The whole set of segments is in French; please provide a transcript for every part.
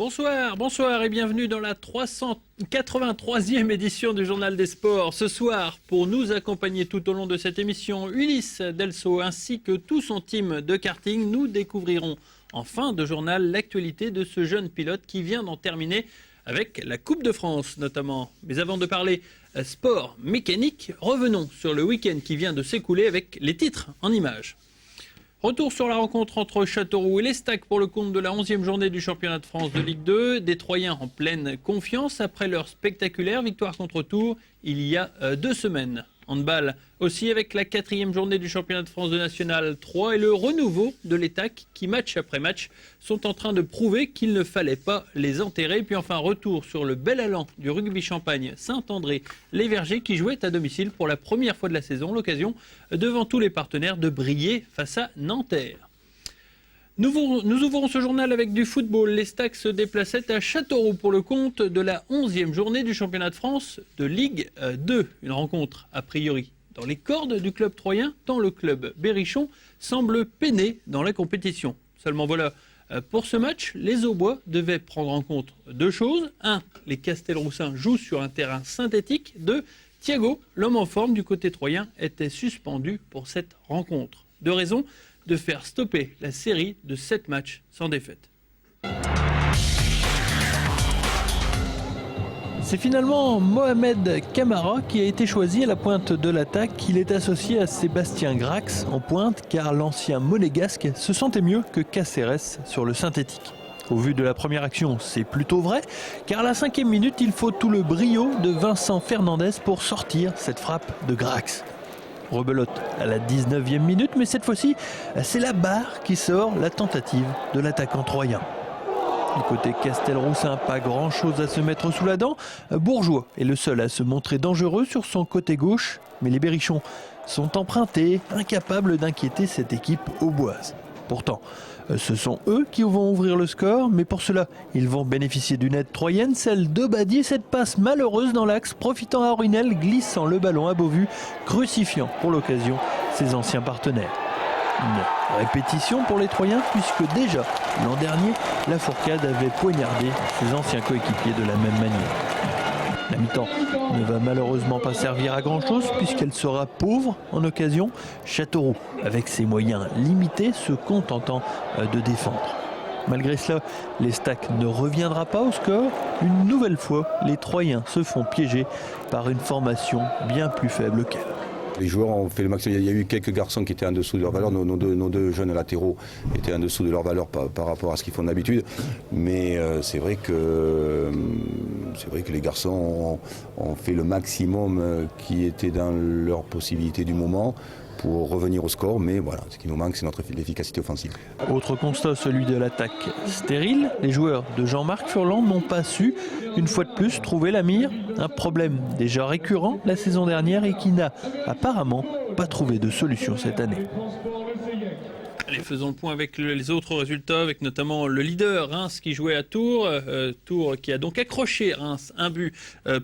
Bonsoir et bienvenue dans la 383e édition du Journal des Sports. Ce soir, pour nous accompagner tout au long de cette émission, Ulysse Delso ainsi que tout son team de karting, nous découvrirons en fin de journal l'actualité de ce jeune pilote qui vient d'en terminer avec la Coupe de France notamment. Mais avant de parler sport mécanique, revenons sur le week-end qui vient de s'écouler avec les titres en images. Retour sur la rencontre entre Châteauroux et l'Estac pour le compte de la 11e journée du championnat de France de Ligue 2. Des Troyens en pleine confiance après leur spectaculaire victoire contre Tours il y a 2 semaines. Handball aussi avec la 4e journée du championnat de France de National 3 et le renouveau de l'Estac qui, match après match, sont en train de prouver qu'il ne fallait pas les enterrer. Puis enfin, retour sur le bel allant du rugby Champagne Saint-André-les Vergers qui jouait à domicile pour la première fois de la saison. L'occasion, devant tous les partenaires, de briller face à Nanterre. Nous ouvrons ce journal avec du football. L'Estac se déplaçait à Châteauroux pour le compte de la 11e journée du championnat de France de Ligue 2. Une rencontre a priori dans les cordes du club troyen, tant le club berrichon semble peiner dans la compétition. Seulement voilà, pour ce match, les Aubois devaient prendre en compte 2 choses. 1. Les Castelroussins jouent sur un terrain synthétique. 2. Thiago, l'homme en forme du côté troyen, était suspendu pour cette rencontre. 2 raisons de faire stopper la série de 7 matchs sans défaite. C'est finalement Mohamed Camara qui a été choisi à la pointe de l'attaque. Il est associé à Sébastien Grax en pointe car l'ancien monégasque se sentait mieux que Cáceres sur le synthétique. Au vu de la première action, c'est plutôt vrai, car à la 5e minute, il faut tout le brio de Vincent Fernandez pour sortir cette frappe de Grax. Rebelote à la 19e minute, mais cette fois-ci, c'est la barre qui sort la tentative de l'attaquant troyen. Du côté Castelroussin, pas grand-chose à se mettre sous la dent. Bourgeois est le seul à se montrer dangereux sur son côté gauche, mais les Berrichons sont empruntés, incapables d'inquiéter cette équipe auboise. Pourtant, ce sont eux qui vont ouvrir le score, mais pour cela, ils vont bénéficier d'une aide troyenne, celle de Badier, cette passe malheureuse dans l'axe, profitant à Runel, glissant le ballon à Beauvue, crucifiant pour l'occasion ses anciens partenaires. Une répétition pour les Troyens, puisque déjà, l'an dernier, la Fourcade avait poignardé ses anciens coéquipiers de la même manière. La mi-temps ne va malheureusement pas servir à grand-chose puisqu'elle sera pauvre en occasion. Châteauroux, avec ses moyens limités, se contentant de défendre. Malgré cela, l'Estac ne reviendra pas au score. Une nouvelle fois, les Troyens se font piéger par une formation bien plus faible qu'elle. Les joueurs ont fait le maximum. Il y a eu quelques garçons qui étaient en dessous de leur valeur. Nos deux jeunes latéraux étaient en dessous de leur valeur par rapport à ce qu'ils font d'habitude. Mais c'est vrai que les garçons ont fait le maximum qui était dans leurs possibilités du moment pour revenir au score, mais voilà, ce qui nous manque, c'est notre efficacité offensive. Autre constat, celui de l'attaque stérile. Les joueurs de Jean-Marc Furlan n'ont pas su, une fois de plus, trouver la mire. Un problème déjà récurrent la saison dernière et qui n'a apparemment pas trouvé de solution cette année. Allez, faisons le point avec les autres résultats, avec notamment le leader Reims qui jouait à Tours. Tours qui a donc accroché Reims 1 but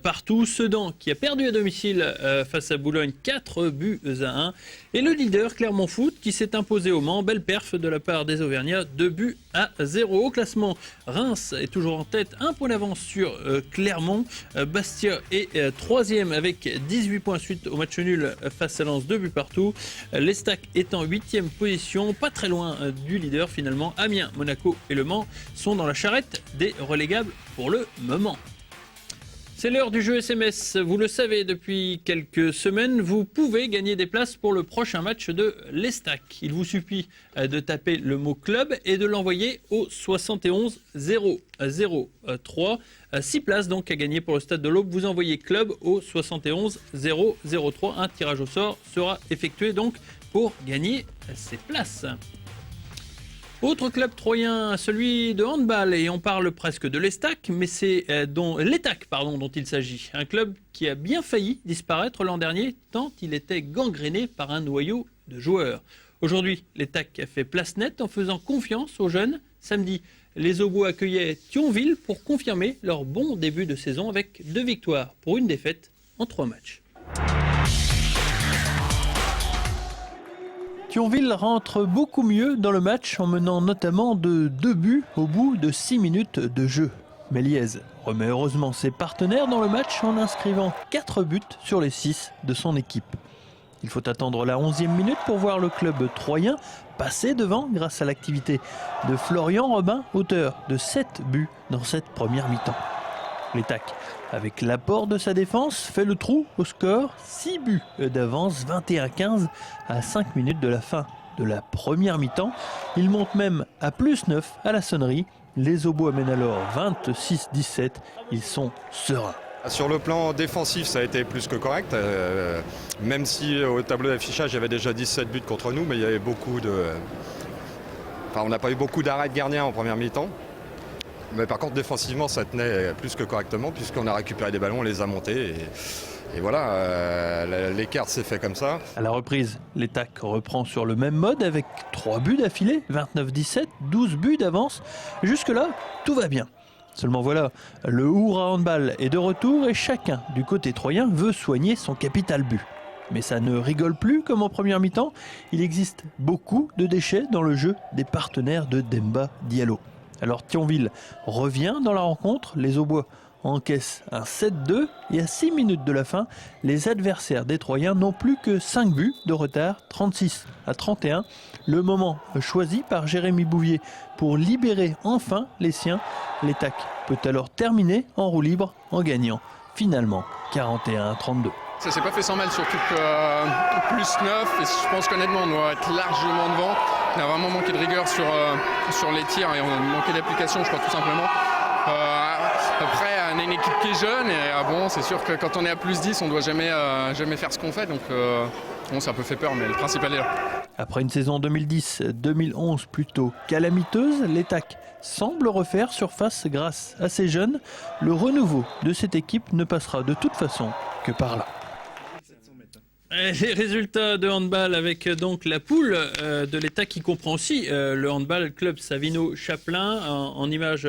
partout. Sedan qui a perdu à domicile face à Boulogne 4 buts à 1. Et le leader Clermont Foot qui s'est imposé au Mans. Belle perf de la part des Auvergnats, 2 buts à 0. Au classement, Reims est toujours en tête, 1 point d'avance sur Clermont. Bastia est 3e avec 18 points suite au match nul face à Lens, 2 buts partout. L'Estac est en 8e position, pas très loin du leader finalement. Amiens, Monaco et Le Mans sont dans la charrette des relégables pour le moment. C'est l'heure du jeu SMS. Vous le savez, depuis quelques semaines, vous pouvez gagner des places pour le prochain match de l'Estac. Il vous suffit de taper le mot club et de l'envoyer au 71 003. 6 places donc à gagner pour le Stade de l'Aube. Vous envoyez club au 71 003. Un tirage au sort sera effectué donc pour gagner ces places. Autre club troyen, celui de handball, et on parle presque de l'Estac, mais c'est l'Étac dont il s'agit. Un club qui a bien failli disparaître l'an dernier, tant il était gangréné par un noyau de joueurs. Aujourd'hui, l'Étac a fait place nette en faisant confiance aux jeunes. Samedi, les Aubois accueillaient Thionville pour confirmer leur bon début de saison avec 2 victoires pour 1 défaite en 3 matchs. Thionville rentre beaucoup mieux dans le match en menant notamment de 2 buts au bout de 6 minutes de jeu. Méliès remet heureusement ses partenaires dans le match en inscrivant 4 buts sur les 6 de son équipe. Il faut attendre la 11e minute pour voir le club troyen passer devant grâce à l'activité de Florian Robin, auteur de 7 buts dans cette première mi-temps. L'Étac, avec l'apport de sa défense, fait le trou au score, 6 buts d'avance, 21-15 à 5 minutes de la fin de la première mi-temps. Il monte même à +9 à la sonnerie. Les Obos amènent alors 26-17. Ils sont sereins. Sur le plan défensif, ça a été plus que correct, même si au tableau d'affichage, il y avait déjà 17 buts contre nous, mais il y avait on n'a pas eu beaucoup d'arrêts de gardiens en première mi-temps. Mais par contre, défensivement, ça tenait plus que correctement, puisqu'on a récupéré des ballons, on les a montés. Et voilà, l'écart s'est fait comme ça. À la reprise, l'Étac reprend sur le même mode avec 3 buts d'affilée, 29-17, 12 buts d'avance. Jusque-là, tout va bien. Seulement voilà, le Houra Handball est de retour et chacun du côté troyen veut soigner son capital but. Mais ça ne rigole plus comme en première mi-temps. Il existe beaucoup de déchets dans le jeu des partenaires de Demba Diallo. Alors Thionville revient dans la rencontre, les Aubois encaissent un 7-2 et à 6 minutes de la fin, les adversaires des Troyens n'ont plus que 5 buts de retard, 36-31. Le moment choisi par Jérémy Bouvier pour libérer enfin les siens. L'Étac peut alors terminer en roue libre en gagnant finalement 41-32. Ça s'est pas fait sans mal, surtout que +9, et je pense qu'honnêtement on doit être largement devant. On a vraiment manqué de rigueur sur les tirs et on a manqué d'application, je crois, tout simplement. Après, on est une équipe qui est jeune et c'est sûr que quand on est à +10, on doit jamais faire ce qu'on fait, donc ça peut faire peur, mais le principal est là. Après une saison 2010-2011 plutôt calamiteuse, l'Étac semble refaire surface grâce à ses jeunes. Le renouveau de cette équipe ne passera de toute façon que par là. Les résultats de handball avec donc la poule de l'État qui comprend aussi le handball club Savino-Chapelain. En image,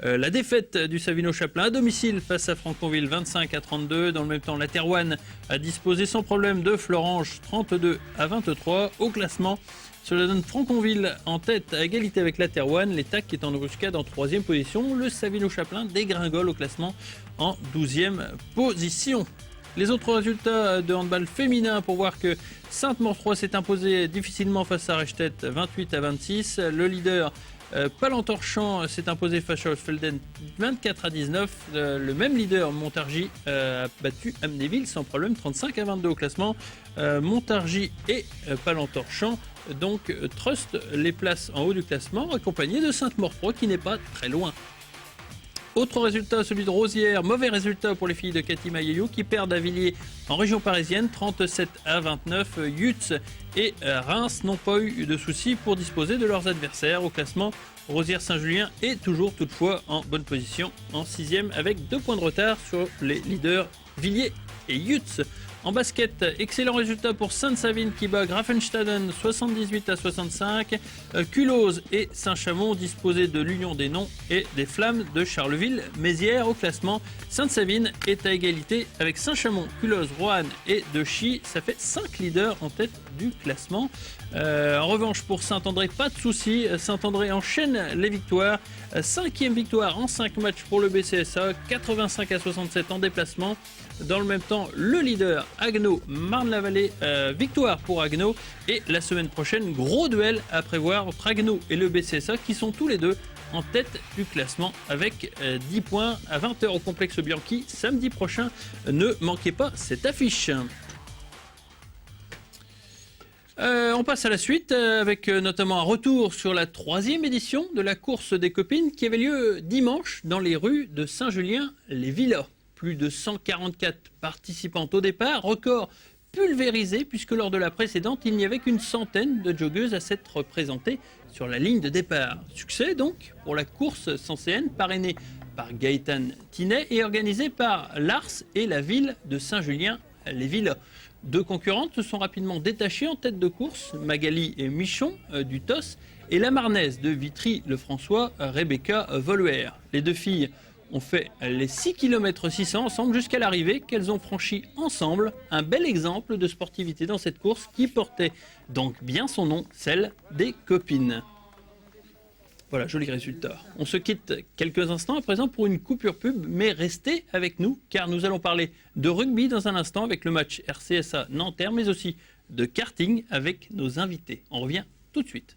la défaite du Savino-Chapelain à domicile face à Franconville 25-32. Dans le même temps, la Terrouane a disposé sans problème de Florange 32-23. Au classement, cela donne Franconville en tête à égalité avec la Terrouane. L'État qui est en embuscade en 3e position. Le Savino-Chapelain dégringole au classement en 12e position. Les autres résultats de handball féminin pour voir que Sainte-Maure s'est imposé difficilement face à Rechtet 28-26. Le leader Palantorchamps s'est imposé face à Osfelden 24-19. Le même leader Montargis a battu Amnéville sans problème 35-22 au classement. Montargis et Palantorchamps donc trustent les places en haut du classement accompagnés de Sainte-Maure qui n'est pas très loin. Autre résultat, celui de Rosières. Mauvais résultat pour les filles de Cathy Mayeyou qui perdent à Villiers en région parisienne 37-29. Yutz et Reims n'ont pas eu de soucis pour disposer de leurs adversaires. Au classement, Rosières-Saint-Julien est toujours toutefois en bonne position en 6e avec 2 points de retard sur les leaders Villiers et Yutz. En basket, excellent résultat pour Sainte-Savine qui bat Grafenstaden 78-65. Culose et Saint-Chamond disposés de l'Union des Noms et des Flammes de Charleville-Mézières. Au classement, Sainte-Savine est à égalité avec Saint-Chamond, Culose, Roanne et Dechy. Ça fait 5 leaders en tête du classement. En revanche, pour Saint-André, pas de soucis. Saint-André enchaîne les victoires. 5e victoire en 5 matchs pour le BCSA, 85-67 en déplacement. Dans le même temps, le leader Agno, Marne-la-Vallée, victoire pour Agno. Et la semaine prochaine, gros duel à prévoir entre Agno et le BCSA qui sont tous les deux en tête du classement avec 10 points à 20h au complexe Bianchi samedi prochain. Ne manquez pas cette affiche. On passe à la suite avec notamment un retour sur la 3e édition de la course des copines qui avait lieu dimanche dans les rues de Saint-Julien-les-Villas. Plus de 144 participantes au départ, record pulvérisé puisque lors de la précédente, il n'y avait qu'une centaine de joggeuses à s'être représentées sur la ligne de départ. Succès donc pour la course sancéenne parrainée par Gaëtan Tinet et organisée par l'Ars et la ville de Saint-Julien-les-Villas. 2 concurrentes se sont rapidement détachées en tête de course, Magali et Michon du TOS et la Marnaise de Vitry-le-François, Rebecca Voluer. Les 2 filles ont fait les 6 km 600 ensemble jusqu'à l'arrivée qu'elles ont franchi ensemble. Un bel exemple de sportivité dans cette course qui portait donc bien son nom, celle des copines. Voilà, joli résultat. On se quitte quelques instants à présent pour une coupure pub, mais restez avec nous car nous allons parler de rugby dans un instant avec le match RCSA Nanterre, mais aussi de karting avec nos invités. On revient tout de suite.